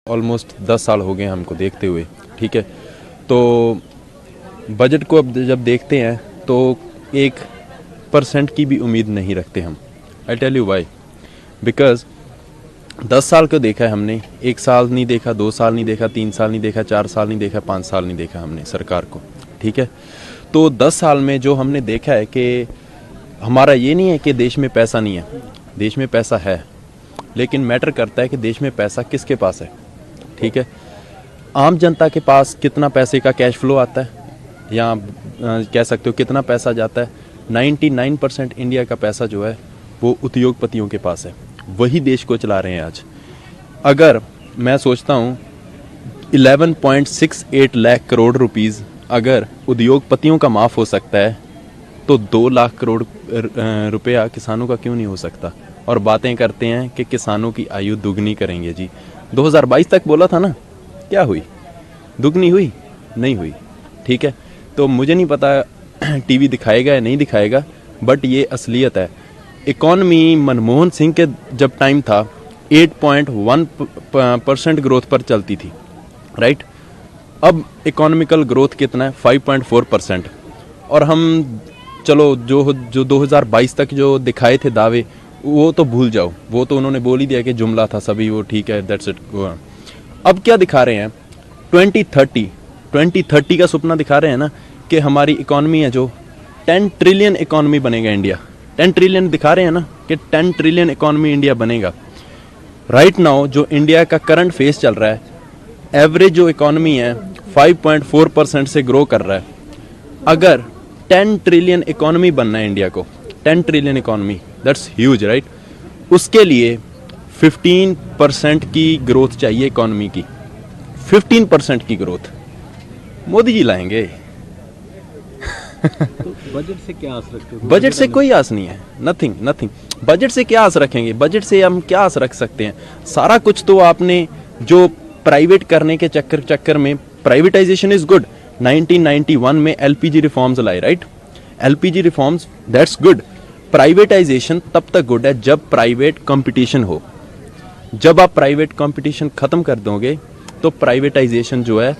Almost 10 साल हो गए हमको देखते हुए, ठीक है। तो बजट को अब जब देखते हैं तो 1% की भी उम्मीद नहीं रखते हम। I tell you why, because 10 साल को देखा है हमने, 1 साल नहीं देखा, 2 साल नहीं देखा, 3 साल नहीं देखा, 4 साल नहीं देखा, 5 साल नहीं देखा हमने सरकार को, ठीक है। तो 10 साल में जो हमने देखा है कि हमारा ये नहीं है कि देश में पैसा नहीं है, देश में पैसा है, लेकिन मैटर करता है कि देश में पैसा किसके पास है, ठीक है। आम जनता के पास कितना पैसे का कैश फ्लो आता है, या कह सकते हो कितना पैसा जाता है। 99% इंडिया का पैसा जो है वो उद्योगपतियों के पास है, वही देश को चला रहे हैं आज। अगर मैं सोचता हूँ 11.68 लाख करोड़ रुपीस अगर उद्योगपतियों का माफ़ हो सकता है, तो 2 लाख करोड़ रुपया किसानों का क्यों नहीं हो सकता। और बातें करते हैं कि किसानों की आयु दुगनी करेंगे जी। 2022 तक बोला था ना, क्या हुई? दुगनी हुई? नहीं हुई, ठीक है। तो मुझे नहीं पता टीवी दिखाएगा या नहीं दिखाएगा, बट ये असलियत है। इकॉनमी मनमोहन सिंह के जब टाइम था 8.1% ग्रोथ पर चलती थी, राइट। अब इकोनॉमिकल ग्रोथ कितना है? 5.4%। और हम चलो जो 2022 तक जो दिखाए थे दावे, वो तो भूल जाओ, वो तो उन्होंने बोल ही दिया कि जुमला था सभी, वो ठीक है, दैट्स इट। अब क्या दिखा रहे हैं? 2030 का सपना दिखा रहे हैं ना, कि हमारी इकॉनमी है जो 10 ट्रिलियन इकॉनमी बनेगा इंडिया। 10 ट्रिलियन दिखा रहे हैं ना कि 10 ट्रिलियन इकॉनमी इंडिया बनेगा। राइट नाउ जो इंडिया का करंट फेस चल रहा है, एवरेज जो इकॉनमी है 5.4% से ग्रो कर रहा है। अगर 10 ट्रिलियन इकॉनमी बनना है इंडिया को, 10 trillion economy, that's huge, right. उसके लिए 15% की ग्रोथ चाहिए इकॉनमी की। 15% की ग्रोथ मोदी जी लाएंगे। तो बजट से क्या आस रखते हो? बजट से कोई आस नहीं है, नथिंग। बजट से क्या आस रखेंगे? बजट से हम क्या आस रख सकते हैं? सारा कुछ तो आपने जो प्राइवेट करने के चक्कर में, प्राइवेटाइजेशन इज गुड। 1991 में एलपीजी रिफॉर्म्स लाए, right. LPG reforms, that's good. Privatisation तब तक गुड है जब प्राइवेट कंपटीशन हो। जब आप प्राइवेट कंपटीशन खत्म कर दोगे तो प्राइवेटाइजेशन जो है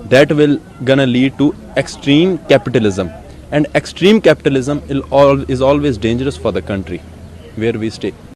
that will gonna lead to extreme capitalism, and extreme capitalism is always dangerous for the country where we stay.